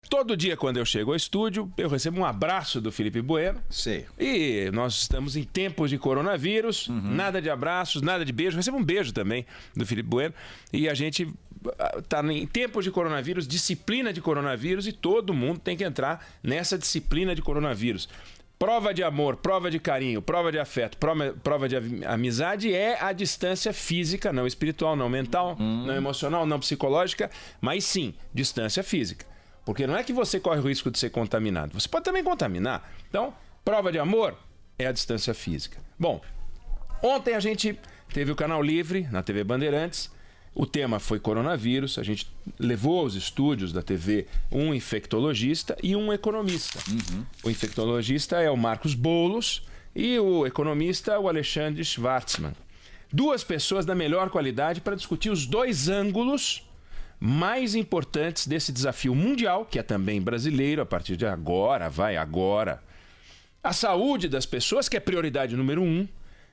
Todo dia, quando eu chego ao estúdio, eu recebo um abraço do Felipe Bueno. Sei. E nós estamos em tempos de coronavírus, nada de abraços, nada de beijo. Eu recebo um beijo também do Felipe Bueno. E a gente está em tempos de coronavírus, disciplina de coronavírus, e todo mundo tem que entrar nessa disciplina de coronavírus. Prova de amor, prova de carinho, prova de afeto, prova de amizade é a distância física, não espiritual, não mental, não emocional, não psicológica, mas sim distância física. Porque não é que você corre o risco de ser contaminado. Você pode também contaminar. Então, prova de amor é a distância física. Bom, ontem a gente teve o Canal Livre na TV Bandeirantes. O tema foi coronavírus. A gente levou aos estúdios da TV um infectologista e um economista. O infectologista é o Marcos Boulos e o economista o Alexandre Schwartzman. Duas pessoas da melhor qualidade para discutir os dois ângulos mais importantes desse desafio mundial, que é também brasileiro, a partir de agora, a saúde das pessoas, que é prioridade número 1,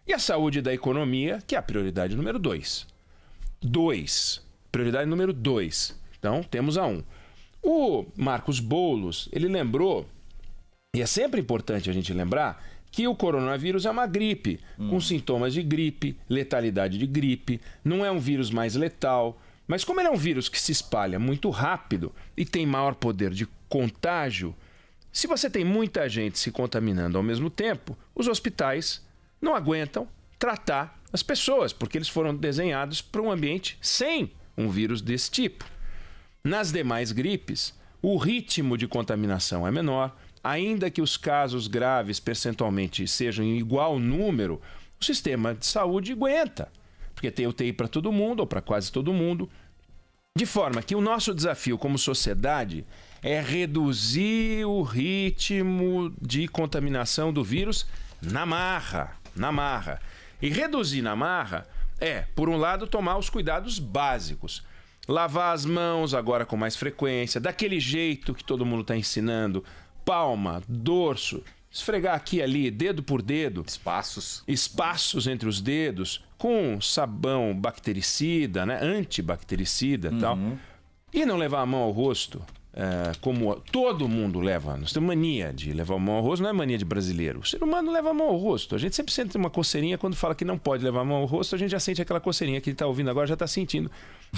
e a saúde da economia, que é a prioridade número 2. Prioridade número 2. Então, temos a 1. O Marcos Boulos, ele lembrou, e é sempre importante a gente lembrar, que o coronavírus é uma gripe, com sintomas de gripe, letalidade de gripe, não é um vírus mais letal. Mas como ele é um vírus que se espalha muito rápido e tem maior poder de contágio, se você tem muita gente se contaminando ao mesmo tempo, os hospitais não aguentam tratar as pessoas, porque eles foram desenhados para um ambiente sem um vírus desse tipo. Nas demais gripes, o ritmo de contaminação é menor, ainda que os casos graves percentualmente sejam em igual número, o sistema de saúde aguenta. Porque tem UTI para todo mundo, ou para quase todo mundo. De forma que o nosso desafio como sociedade é reduzir o ritmo de contaminação do vírus na marra. E reduzir na marra é, por um lado, tomar os cuidados básicos. Lavar as mãos agora com mais frequência, daquele jeito que todo mundo está ensinando. Palma, dorso, esfregar aqui e ali, dedo por dedo. Espaços entre os dedos, com sabão bactericida, né? Antibactericida e tal. E não levar a mão ao rosto, como todo mundo leva. Nós temos mania de levar a mão ao rosto, não é mania de brasileiro. O ser humano leva a mão ao rosto. A gente sempre sente uma coceirinha quando fala que não pode levar a mão ao rosto, a gente já sente aquela coceirinha que ele está ouvindo agora, já está sentindo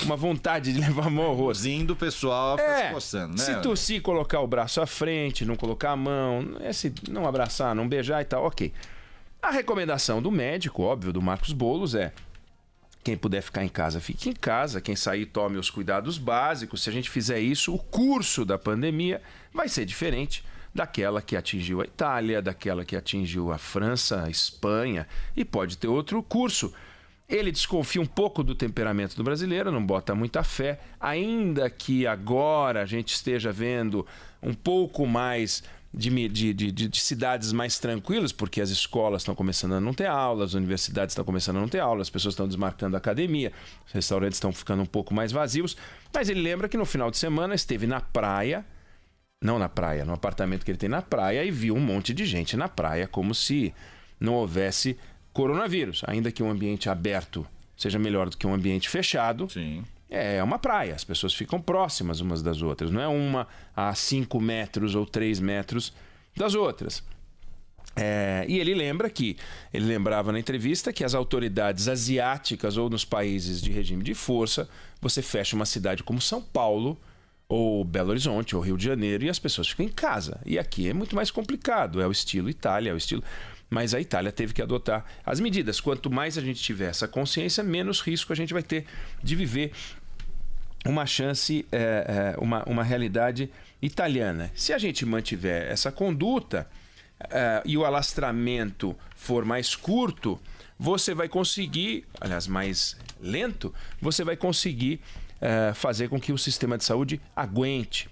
uma vontade de levar a mão ao rosto. O pessoal fica se coçando, né? Se tossir, colocar o braço à frente, não colocar a mão, não abraçar, não beijar e tal, ok. A recomendação do médico, óbvio, do Marcos Boulos é: quem puder ficar em casa, fique em casa. Quem sair, tome os cuidados básicos. Se a gente fizer isso, o curso da pandemia vai ser diferente daquela que atingiu a Itália, daquela que atingiu a França, a Espanha, e pode ter outro curso. Ele desconfia um pouco do temperamento do brasileiro, não bota muita fé, ainda que agora a gente esteja vendo um pouco mais de cidades mais tranquilas, porque as escolas estão começando a não ter aulas, as universidades estão começando a não ter aulas, as pessoas estão desmarcando a academia, os restaurantes estão ficando um pouco mais vazios, mas ele lembra que no final de semana esteve na praia, não na praia, no apartamento que ele tem na praia, e viu um monte de gente na praia, como se não houvesse coronavírus, ainda que um ambiente aberto seja melhor do que um ambiente fechado. Sim. É uma praia, as pessoas ficam próximas umas das outras, não é uma a 5 metros ou 3 metros das outras. E ele lembrava na entrevista que as autoridades asiáticas ou nos países de regime de força, você fecha uma cidade como São Paulo, ou Belo Horizonte, ou Rio de Janeiro, e as pessoas ficam em casa. E aqui é muito mais complicado, é o estilo Itália, é o estilo... Mas a Itália teve que adotar as medidas. Quanto mais a gente tiver essa consciência, menos risco a gente vai ter de viver uma chance, uma realidade italiana. Se a gente mantiver essa conduta e o alastramento for mais curto, você vai conseguir, aliás, mais lento, você vai conseguir fazer com que o sistema de saúde aguente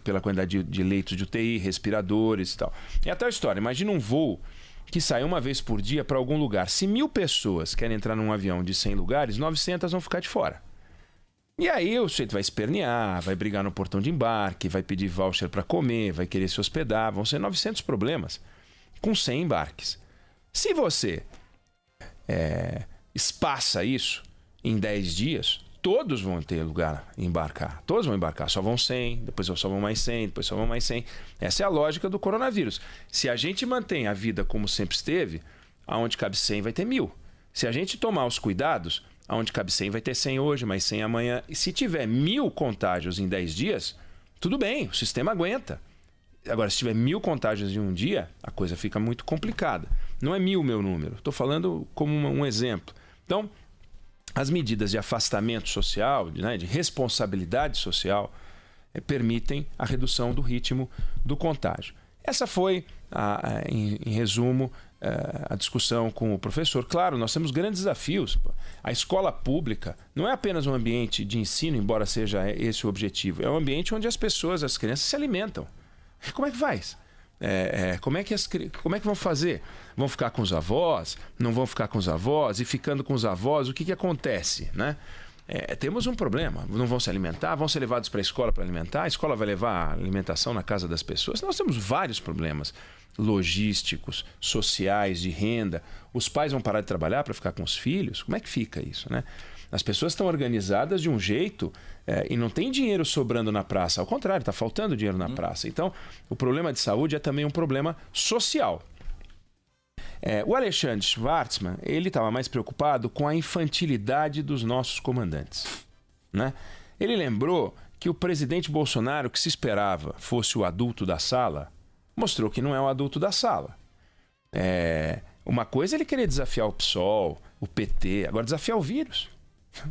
pela quantidade de leitos de UTI, respiradores e tal. É a tal história, imagina um voo que sai uma vez por dia para algum lugar. Se 1000 pessoas querem entrar num avião de 100 lugares, 900 vão ficar de fora. E aí o sujeito vai espernear, vai brigar no portão de embarque, vai pedir voucher para comer, vai querer se hospedar, vão ser 900 problemas com 100 embarques. Se você espaça isso em 10 dias, todos vão ter lugar em embarcar. Todos vão embarcar. Só vão 100, depois só vão mais 100, depois só vão mais 100. Essa é a lógica do coronavírus. Se a gente mantém a vida como sempre esteve, aonde cabe 100 vai ter 1000. Se a gente tomar os cuidados, aonde cabe 100 vai ter 100 hoje, mais 100 amanhã. E se tiver 1000 contágios em 10 dias, tudo bem, o sistema aguenta. Agora, se tiver 1000 contágios em um dia, a coisa fica muito complicada. Não é 1000 meu número, estou falando como um exemplo. Então, as medidas de afastamento social, né, de responsabilidade social, permitem a redução do ritmo do contágio. Essa foi, em resumo, a discussão com o professor. Claro, nós temos grandes desafios. A escola pública não é apenas um ambiente de ensino, embora seja esse o objetivo. É um ambiente onde as pessoas, as crianças se alimentam. Como é que faz? Como é que vão fazer? Vão ficar com os avós? Não vão ficar com os avós? E ficando com os avós, o que acontece, né? Temos um problema. Não vão se alimentar? Vão ser levados para a escola para alimentar? A escola vai levar a alimentação na casa das pessoas? Nós temos vários problemas logísticos, sociais, de renda. Os pais vão parar de trabalhar para ficar com os filhos? Como é que fica isso, né? As pessoas estão organizadas de um jeito e não tem dinheiro sobrando na praça. Ao contrário, está faltando dinheiro na praça. Então, o problema de saúde é também um problema social. O Alexandre Schwartzman, ele estava mais preocupado com a infantilidade dos nossos comandantes, né? Ele lembrou que o presidente Bolsonaro, que se esperava fosse o adulto da sala, mostrou que não é o adulto da sala. Uma coisa é ele querer desafiar o PSOL, o PT, agora desafiar o vírus.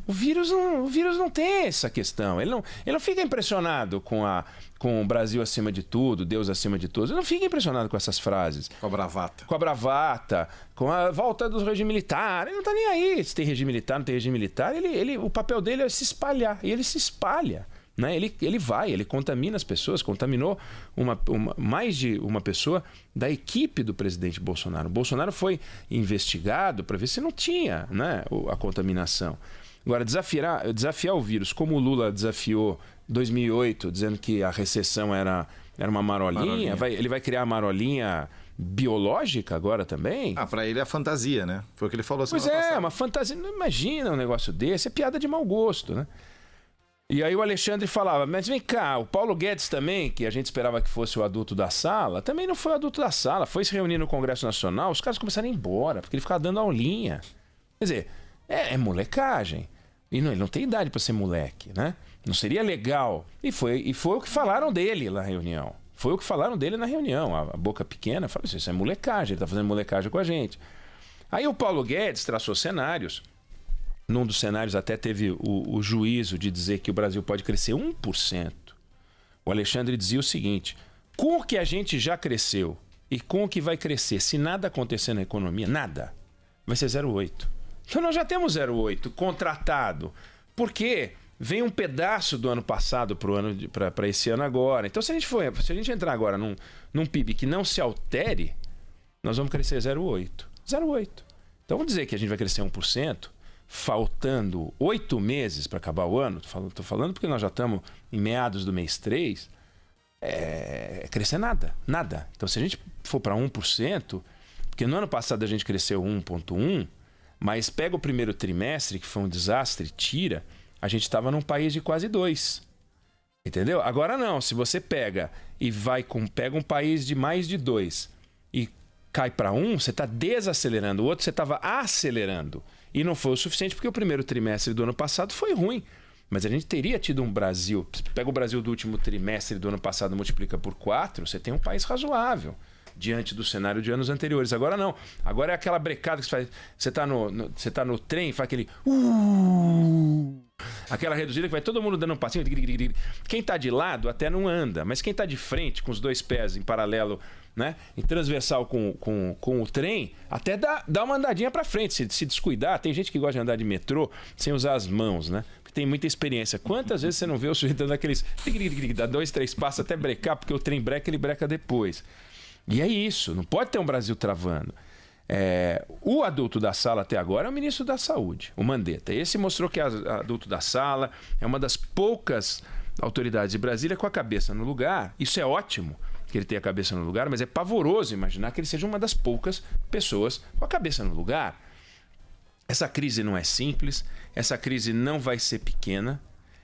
O vírus não tem essa questão. Ele não fica impressionado com o Brasil acima de tudo, Deus acima de todos. Ele não fica impressionado com essas frases. Com a bravata. Com a bravata, com a volta do regime militar. Ele não está nem aí se tem regime militar, não tem regime militar. O papel dele é se espalhar. E ele se espalha, né? Ele contamina as pessoas. Contaminou mais de uma pessoa da equipe do presidente Bolsonaro. O Bolsonaro foi investigado para ver se não tinha, né, a contaminação. Agora, desafiar o vírus, como o Lula desafiou em 2008, dizendo que a recessão era uma marolinha. Ele vai criar a marolinha biológica agora também? Para ele é fantasia, né? Foi o que ele falou semana passada. Pois uma fantasia. Não imagina um negócio desse, é piada de mau gosto, né? E aí o Alexandre falava, mas vem cá, o Paulo Guedes também, que a gente esperava que fosse o adulto da sala, também não foi o adulto da sala, foi se reunir no Congresso Nacional, os caras começaram a ir embora, porque ele ficava dando aulinha. Quer dizer, é molecagem. E ele não tem idade para ser moleque, né? Não seria legal. E foi o que falaram dele na reunião. Foi o que falaram dele na reunião. A boca pequena falou assim, isso é molecagem, ele está fazendo molecagem com a gente. Aí o Paulo Guedes traçou cenários. Num dos cenários até teve o juízo de dizer que o Brasil pode crescer 1%. O Alexandre dizia o seguinte, com o que a gente já cresceu e com o que vai crescer, se nada acontecer na economia, nada, vai ser 0,8%. Então nós já temos 0,8 contratado, porque vem um pedaço do ano passado para esse ano agora. Então se a gente entrar agora num PIB que não se altere, nós vamos crescer 0,8. 0,8. Então vamos dizer que a gente vai crescer 1%, faltando 8 meses para acabar o ano. Estou falando porque nós já estamos em meados do mês 3, crescer nada. Então se a gente for para 1%, porque no ano passado a gente cresceu 1,1%, mas pega o primeiro trimestre, que foi um desastre, tira, a gente estava num país de quase 2. Entendeu? Agora não, se você pega e pega um país de mais de 2 e cai para 1, você está desacelerando. O outro você estava acelerando. E não foi o suficiente porque o primeiro trimestre do ano passado foi ruim. Mas a gente teria tido um Brasil... Pega o Brasil do último trimestre do ano passado, multiplica por 4, você tem um país razoável diante do cenário de anos anteriores. Agora não. Agora é aquela brecada que você faz. Você tá no trem, faz aquele... Aquela reduzida que vai todo mundo dando um passinho. Quem tá de lado até não anda, mas quem tá de frente, com os dois pés em paralelo, né, em transversal com o trem, até dá uma andadinha para frente. Se descuidar, tem gente que gosta de andar de metrô sem usar as mãos, né? Tem muita experiência. Quantas vezes você não vê o sujeito dando aqueles... Dá 2, 3 passos até brecar, porque o trem breca, ele breca depois. E é isso, não pode ter um Brasil travando. O adulto da sala até agora é o ministro da Saúde, o Mandetta. Esse mostrou que é adulto da sala, é uma das poucas autoridades de Brasília com a cabeça no lugar. Isso é ótimo, que ele tenha a cabeça no lugar, mas é pavoroso imaginar que ele seja uma das poucas pessoas com a cabeça no lugar. Essa crise não é simples, essa crise não vai ser pequena,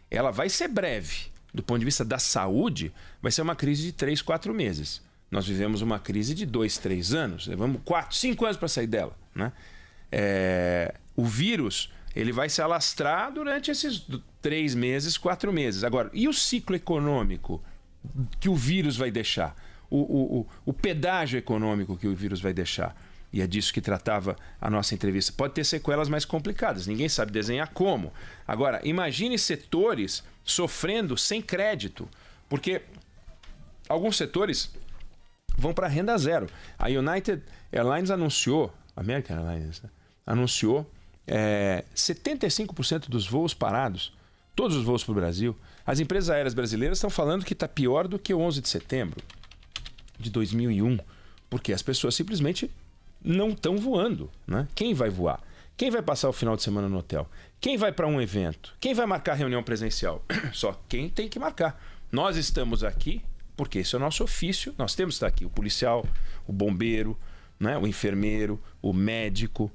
ela vai ser breve. Do ponto de vista da saúde, vai ser uma crise de 3, 4 meses. Nós vivemos uma crise de 2, 3 anos, levamos 4, 5 anos para sair dela, né? O vírus, ele vai se alastrar durante esses 3 meses, 4 meses. Agora, e o ciclo econômico que o vírus vai deixar? O pedágio econômico que o vírus vai deixar? E é disso que tratava a nossa entrevista. Pode ter sequelas mais complicadas, ninguém sabe desenhar como. Agora, imagine setores sofrendo sem crédito, porque alguns setores vão para renda zero. A United Airlines anunciou, American Airlines, né? Anunciou 75% dos voos parados, todos os voos para o Brasil. As empresas aéreas brasileiras estão falando que está pior do que o 11 de setembro de 2001, porque as pessoas simplesmente não estão voando, né? Quem vai voar? Quem vai passar o final de semana no hotel? Quem vai para um evento? Quem vai marcar reunião presencial? Só quem tem que marcar. Nós estamos aqui porque esse é o nosso ofício. Nós temos que estar aqui. O policial, o bombeiro, né? O enfermeiro, o médico.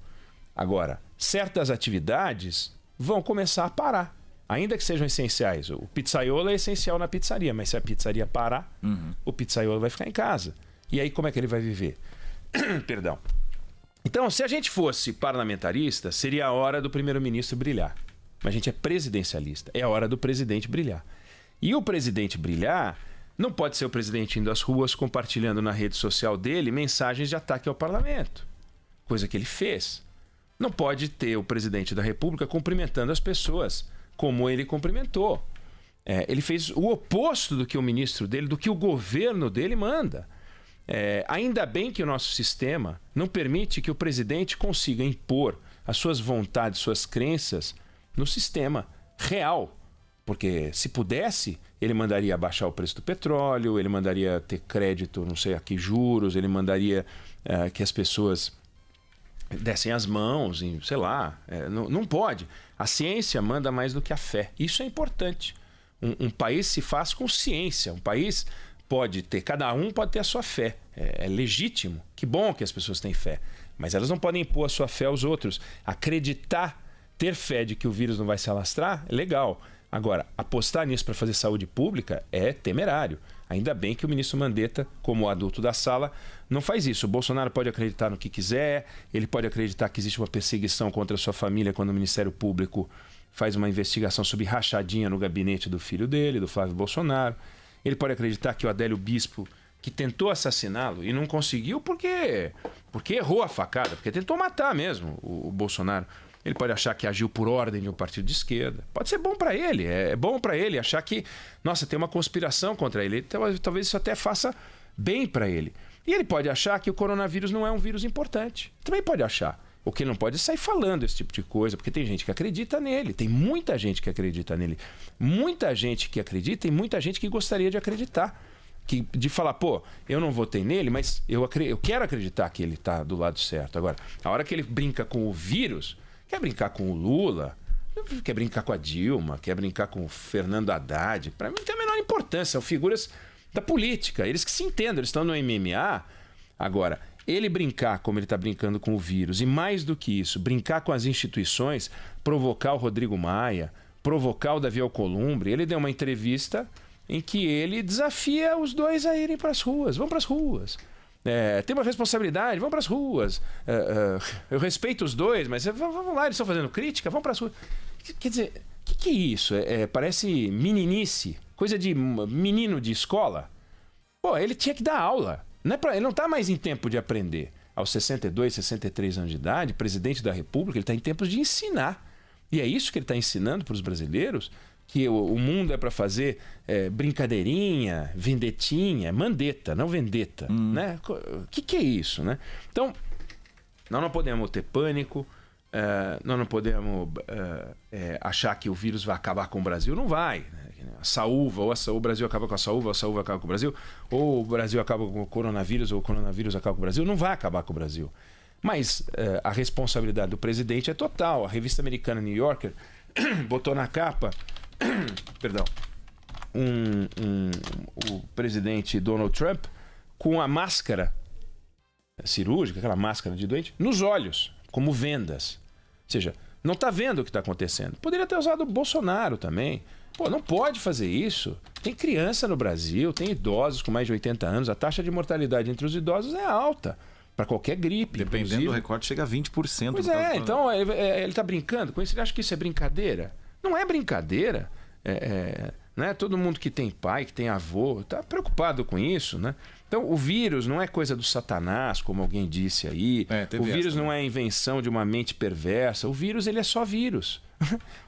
Agora, certas atividades vão começar a parar, ainda que sejam essenciais. O pizzaiolo é essencial na pizzaria, mas se a pizzaria parar, o pizzaiolo vai ficar em casa. E aí como é que ele vai viver? Perdão. Então, se a gente fosse parlamentarista, seria a hora do primeiro-ministro brilhar. Mas a gente é presidencialista. É a hora do presidente brilhar. E o presidente brilhar não pode ser o presidente indo às ruas compartilhando na rede social dele mensagens de ataque ao parlamento. Coisa que ele fez. Não pode ter o presidente da República cumprimentando as pessoas como ele cumprimentou. Ele fez o oposto do que o ministro dele, do que o governo dele manda. Ainda bem que o nosso sistema não permite que o presidente consiga impor as suas vontades, suas crenças no sistema real. Porque se pudesse, ele mandaria abaixar o preço do petróleo, ele mandaria ter crédito, não sei a que juros, ele mandaria que as pessoas dessem as mãos, sei lá. Não pode. A ciência manda mais do que a fé. Isso é importante. Um país se faz com ciência. Um país pode ter, cada um pode ter a sua fé. É legítimo. Que bom que as pessoas têm fé. Mas elas não podem impor a sua fé aos outros. Acreditar, ter fé de que o vírus não vai se alastrar, é legal. Agora, apostar nisso para fazer saúde pública é temerário. Ainda bem que o ministro Mandetta, como adulto da sala, não faz isso. O Bolsonaro pode acreditar no que quiser, ele pode acreditar que existe uma perseguição contra a sua família quando o Ministério Público faz uma investigação sobre rachadinha no gabinete do filho dele, do Flávio Bolsonaro. Ele pode acreditar que o Adélio Bispo, que tentou assassiná-lo e não conseguiu porque errou a facada, porque tentou matar mesmo o Bolsonaro. Ele pode achar que agiu por ordem de um partido de esquerda. Pode ser bom para ele. É bom para ele achar que, nossa, tem uma conspiração contra ele. Talvez isso até faça bem para ele. E ele pode achar que o coronavírus não é um vírus importante. Também pode achar. O que ele não pode é sair falando esse tipo de coisa, porque tem gente que acredita nele. Tem muita gente que acredita nele. Muita gente que acredita e muita gente que gostaria de acreditar. De falar, pô, eu não votei nele, mas eu quero acreditar que ele está do lado certo. Agora, a hora que ele brinca com o vírus... Quer brincar com o Lula, quer brincar com a Dilma, quer brincar com o Fernando Haddad. Para mim não tem a menor importância, são figuras da política. Eles que se entendem, eles estão no MMA. Agora, ele brincar como ele está brincando com o vírus, e mais do que isso, brincar com as instituições, provocar o Rodrigo Maia, provocar o Davi Alcolumbre. Ele deu uma entrevista em que ele desafia os dois a irem para as ruas. Vão para as ruas. Tem uma responsabilidade, vão para as ruas. Eu respeito os dois, mas vamos lá, eles estão fazendo crítica, vão para as ruas. Quer dizer, o que é isso? Parece meninice, coisa de menino de escola. Pô, ele tinha que dar aula. Ele não está mais em tempo de aprender. Aos 62, 63 anos de idade, presidente da República, ele está em tempos de ensinar. E é isso que ele está ensinando para os brasileiros, que o mundo é para fazer brincadeirinha, vendetinha, mandeta, não vendetta. Né? O que é isso? Né? Então, nós não podemos ter pânico, nós não podemos achar que o vírus vai acabar com o Brasil. Não vai. Né? A saúva, ou o Brasil acaba com a saúva acaba com o Brasil, ou o Brasil acaba com o coronavírus, ou o coronavírus acaba com o Brasil. Não vai acabar com o Brasil. Mas a responsabilidade do presidente é total. A revista americana New Yorker botou na capa... Perdão, o presidente Donald Trump com a máscara cirúrgica, aquela máscara de doente, nos olhos, como vendas. seja, não está vendo o que está acontecendo. Poderia ter usado o Bolsonaro também. Pô, não pode fazer isso. Tem criança no Brasil, tem idosos com mais de 80 anos. A taxa de mortalidade entre os idosos é alta para qualquer gripe. Dependendo inclusive. do recorte, chega a 20%. Pois é, então ele está brincando com isso. Ele acha que isso é brincadeira? Não é brincadeira. Né? Todo mundo que tem pai, que tem avô, está preocupado com isso, né? Então, o vírus não é coisa do Satanás, como alguém disse aí. O vírus não é invenção de uma mente perversa. O vírus, ele é só vírus.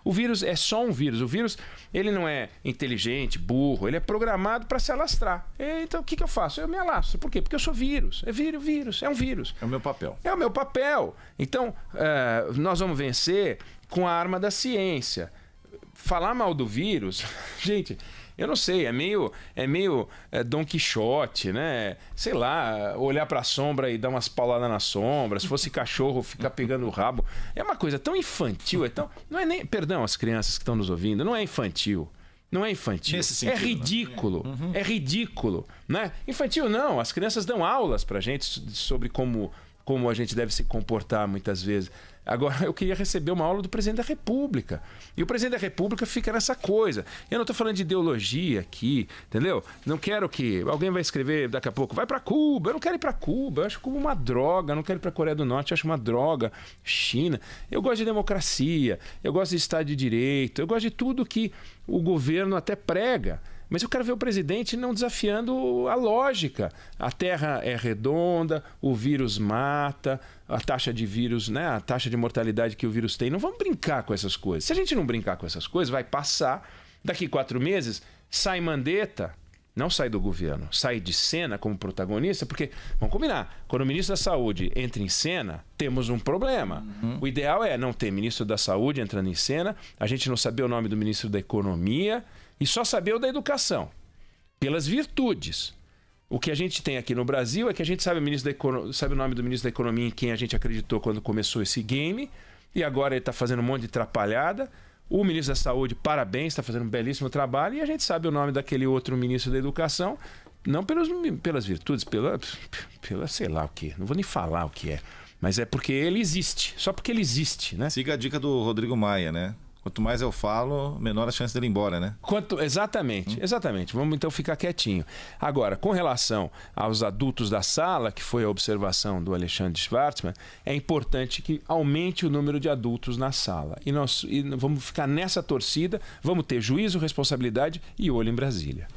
O vírus é só um vírus. O vírus, ele não é inteligente, burro. Ele é programado para se alastrar. Então, o que eu faço? Eu me alastro. Por quê? Porque eu sou vírus. É vírus. É um vírus. É o meu papel. É o meu papel. Então, nós vamos vencer com a arma da ciência. Falar mal do vírus... Gente... Eu não sei, é meio Dom Quixote, né? Sei lá, olhar para a sombra e dar umas pauladas na sombra. Se fosse cachorro, ficar pegando o rabo. É uma coisa tão infantil, não é nem... Perdão, as crianças que estão nos ouvindo, não é infantil. Não é infantil. Nesse sentido, é ridículo. Né? Uhum. É ridículo, né? Infantil não, as crianças dão aulas pra gente sobre como a gente deve se comportar muitas vezes. Agora, eu queria receber uma aula do presidente da República. E o presidente da República fica nessa coisa. Eu não estou falando de ideologia aqui, entendeu? Não quero que... Alguém vai escrever daqui a pouco, vai para Cuba. Eu não quero ir para Cuba. Eu acho Cuba uma droga. Eu não quero ir para a Coreia do Norte. Eu acho uma droga. China. Eu gosto de democracia. Eu gosto de Estado de Direito. Eu gosto de tudo que o governo até prega. Mas eu quero ver o presidente não desafiando a lógica. A Terra é redonda, o vírus mata, a taxa de vírus, né? A taxa de mortalidade que o vírus tem. Não vamos brincar com essas coisas. Se a gente não brincar com essas coisas, vai passar. Daqui 4 meses, sai Mandetta, não sai do governo, sai de cena como protagonista, porque, vamos combinar, quando o ministro da Saúde entra em cena, temos um problema. Uhum. O ideal é não ter ministro da Saúde entrando em cena, a gente não saber o nome do ministro da Economia, e só saber o da educação, pelas virtudes. O que a gente tem aqui no Brasil é que a gente sabe o nome do ministro da Economia em quem a gente acreditou quando começou esse game, e agora ele está fazendo um monte de atrapalhada. O ministro da Saúde, parabéns, está fazendo um belíssimo trabalho, e a gente sabe o nome daquele outro ministro da Educação, não pelas virtudes, pela sei lá o que, não vou nem falar o que é, mas é porque ele existe, só porque ele existe, né? Siga a dica do Rodrigo Maia, né? Quanto mais eu falo, menor a chance dele ir embora, né? Exatamente. Vamos então ficar quietinho. Agora, com relação aos adultos da sala, que foi a observação do Alexandre Schwartzman, é importante que aumente o número de adultos na sala. E vamos ficar nessa torcida, vamos ter juízo, responsabilidade e olho em Brasília.